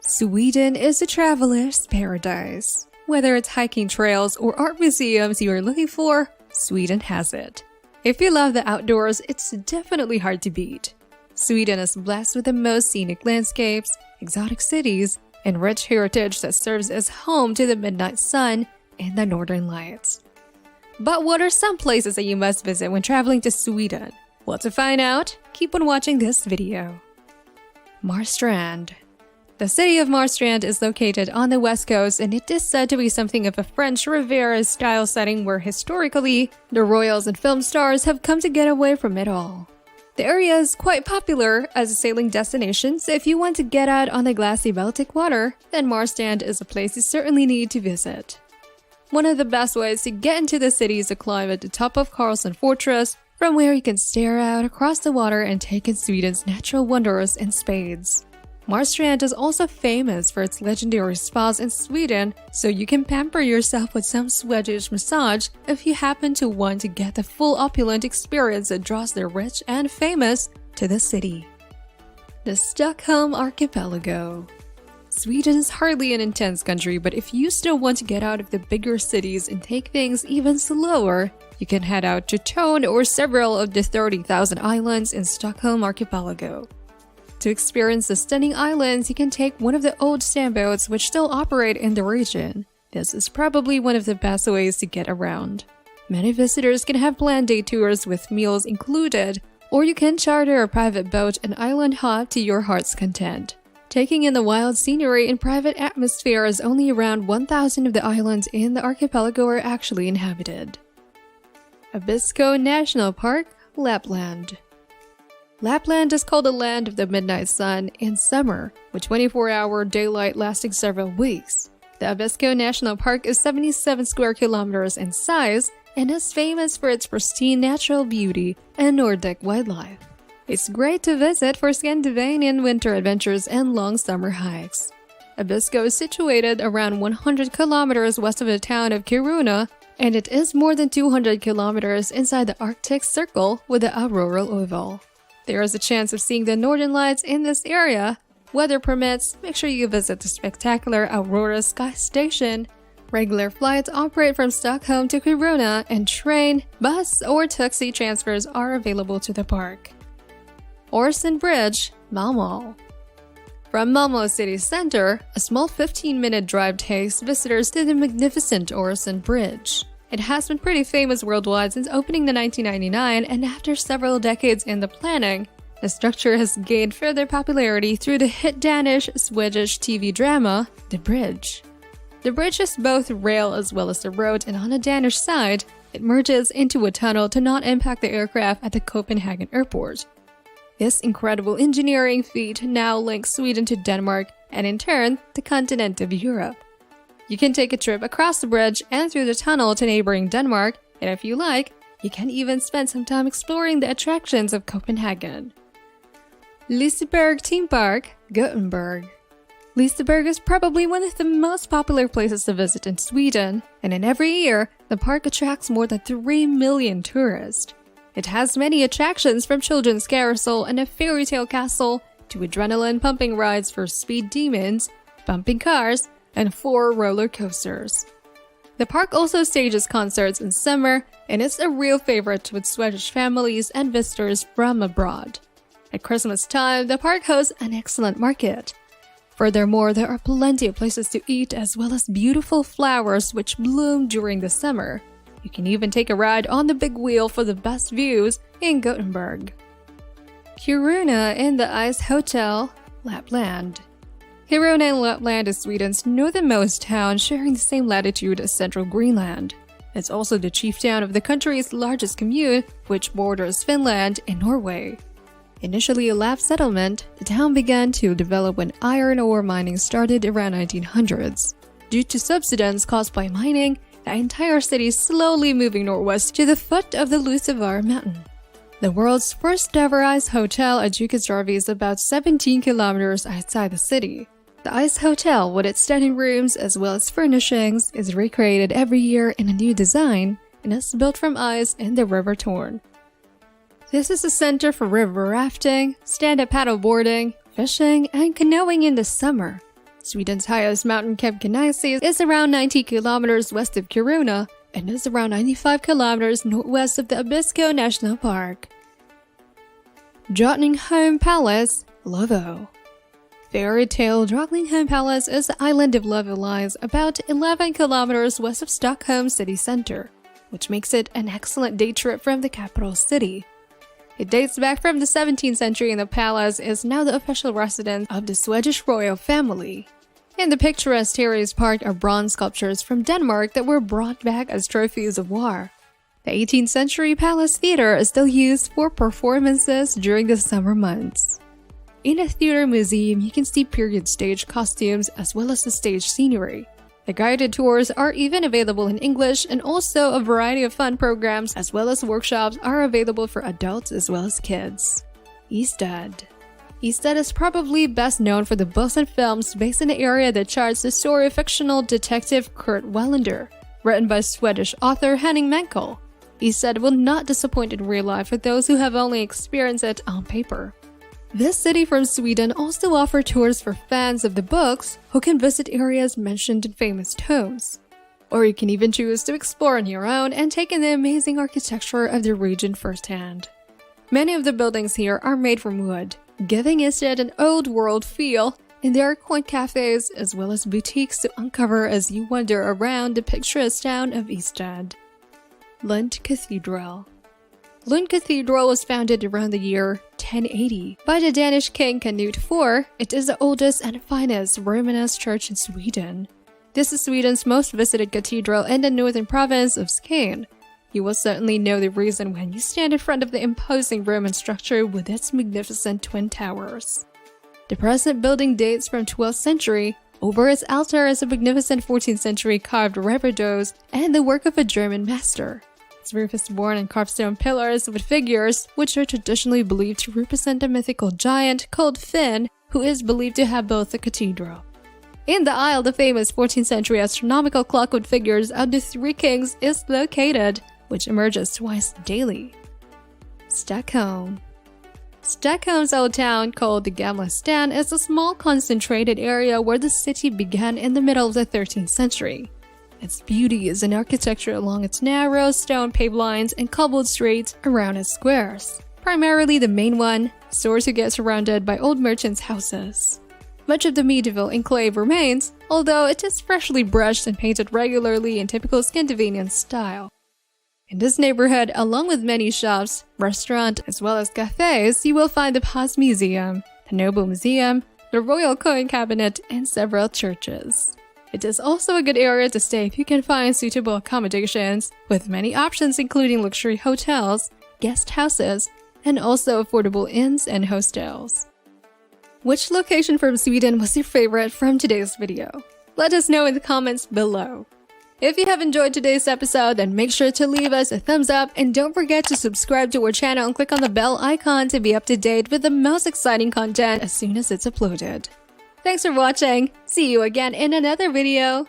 Sweden is a traveler's paradise. Whether it's hiking trails or art museums you are looking for, Sweden has it. If you love the outdoors, it's definitely hard to beat. Sweden is blessed with the most scenic landscapes, exotic cities, and rich heritage that serves as home to the midnight sun and the northern lights. But what are some places that you must visit when traveling to Sweden? Well, to find out, keep on watching this video. Marstrand. The city of Marstrand is located on the west coast, and it is said to be something of a French Riviera-style setting where historically, the royals and film stars have come to get away from it all. The area is quite popular as a sailing destination, so if you want to get out on the glassy Baltic water, then Marstrand is a place you certainly need to visit. One of the best ways to get into the city is to climb at the top of Karlsson Fortress, from where you can stare out across the water and take in Sweden's natural wonders in spades. Marstrand is also famous for its legendary spas in Sweden, so you can pamper yourself with some Swedish massage if you happen to want to get the full opulent experience that draws the rich and famous to the city. The Stockholm Archipelago. Sweden is hardly an intense country, but if you still want to get out of the bigger cities and take things even slower, you can head out to Tone or several of the 30,000 islands in Stockholm Archipelago. To experience the stunning islands, you can take one of the old sailboats which still operate in the region. This is probably one of the best ways to get around. Many visitors can have planned day tours with meals included, or you can charter a private boat and island hop to your heart's content. Taking in the wild scenery and private atmosphere, as only around 1,000 of the islands in the archipelago are actually inhabited. Abisko National Park, Lapland. Lapland is called the land of the midnight sun in summer, with 24-hour daylight lasting several weeks. The Abisko National Park is 77 square kilometers in size and is famous for its pristine natural beauty and Nordic wildlife. It's great to visit for Scandinavian winter adventures and long summer hikes. Abisko is situated around 100 kilometers west of the town of Kiruna, and it is more than 200 kilometers inside the Arctic Circle with the auroral oval. There is a chance of seeing the northern lights in this area. Weather permits, make sure you visit the spectacular Aurora Sky Station. Regular flights operate from Stockholm to Kiruna, and train, bus, or taxi transfers are available to the park. Öresund Bridge, Malmö. From Malmö city center, a small 15-minute drive takes visitors to the magnificent Öresund Bridge. It has been pretty famous worldwide since opening in 1999, and after several decades in the planning, the structure has gained further popularity through the hit Danish-Swedish TV drama, The Bridge. The bridge is both rail as well as the road, and on the Danish side, it merges into a tunnel to not impact the aircraft at the Copenhagen airport. This incredible engineering feat now links Sweden to Denmark and in turn, the continent of Europe. You can take a trip across the bridge and through the tunnel to neighboring Denmark, and if you like, you can even spend some time exploring the attractions of Copenhagen. Liseberg Theme Park, Gothenburg. Liseberg is probably one of the most popular places to visit in Sweden, and in every year, the park attracts more than 3 million tourists. It has many attractions from children's carousel and a fairy tale castle to adrenaline-pumping rides for speed demons, bumping cars, and 4 roller coasters. The park also stages concerts in summer, and it's a real favorite with Swedish families and visitors from abroad. At Christmas time, the park hosts an excellent market. Furthermore, there are plenty of places to eat as well as beautiful flowers which bloom during the summer. You can even take a ride on the big wheel for the best views in Gothenburg. Kiruna in the Ice Hotel, Lapland. Kiruna in Lapland is Sweden's northernmost town, sharing the same latitude as central Greenland. It's also the chief town of the country's largest commune, which borders Finland and Norway. Initially a Lapp settlement, the town began to develop when iron ore mining started around 1900s. Due to subsidence caused by mining, the entire city is slowly moving northwest to the foot of the Lucivar mountain. The world's first ever ice hotel at Jukkasjärvi is about 17 kilometers outside the city. The Ice Hotel, with its stunning rooms as well as furnishings, is recreated every year in a new design and is built from ice in the River Torn. This is a center for river rafting, stand-up paddle boarding, fishing, and canoeing in the summer. Sweden's highest mountain, Kebnekaise, is around 90 kilometers west of Kiruna and is around 95 kilometers northwest of the Abisko National Park. Drottningholm Palace, Lovo. Fairy tale Drottningholm Palace is the island of Lovo lies about 11 kilometers west of Stockholm city center, which makes it an excellent day trip from the capital city. It dates back from the 17th century and the palace is now the official residence of the Swedish royal family. In the picturesque terrace park are bronze sculptures from Denmark that were brought back as trophies of war. The 18th century Palace Theatre is still used for performances during the summer months. In the theater museum, you can see period stage costumes as well as the stage scenery. The guided tours are even available in English, and also a variety of fun programs as well as workshops are available for adults as well as kids. Ystad. Ystad is probably best known for the books and films based in the area that charts the story of fictional detective Kurt Wallander, written by Swedish author Henning Mankell. Ystad will not disappoint in real life for those who have only experienced it on paper. This city from Sweden also offers tours for fans of the books who can visit areas mentioned in famous tomes. Or you can even choose to explore on your own and take in the amazing architecture of the region firsthand. Many of the buildings here are made from wood, giving Ystad an old world feel, and there are quaint cafes as well as boutiques to uncover as you wander around the picturesque town of Ystad. Lund Cathedral. Lund Cathedral was founded around the year 1080 by the Danish king Canute IV. It is the oldest and finest Romanesque church in Sweden. This is Sweden's most visited cathedral in the northern province of Skåne. You will certainly know the reason when you stand in front of the imposing Roman structure with its magnificent twin towers. The present building dates from 12th century. Over its altar is a magnificent 14th century carved reredos and the work of a German master. Its roof is borne in carved stone pillars with figures which are traditionally believed to represent a mythical giant called Finn, who is believed to have built the cathedral. In the aisle, the famous 14th century astronomical clock with figures of the three kings is located, which emerges twice daily. Stockholm. Stockholm's old town, called the Gamla Stan, is a small concentrated area where the city began in the middle of the 13th century. Its beauty is in architecture along its narrow stone-paved lines and cobbled streets around its squares. Primarily the main one, stores who get surrounded by old merchants' houses. Much of the medieval enclave remains, although it is freshly brushed and painted regularly in typical Scandinavian style. In this neighborhood, along with many shops, restaurants, as well as cafes, you will find the Paz Museum, the Noble Museum, the Royal Coin Cabinet, and several churches. It is also a good area to stay if you can find suitable accommodations, with many options including luxury hotels, guest houses, and also affordable inns and hostels. Which location from Sweden was your favorite from today's video? Let us know in the comments below. If you have enjoyed today's episode, then make sure to leave us a thumbs up and don't forget to subscribe to our channel and click on the bell icon to be up to date with the most exciting content as soon as it's uploaded. Thanks for watching. See you again in another video.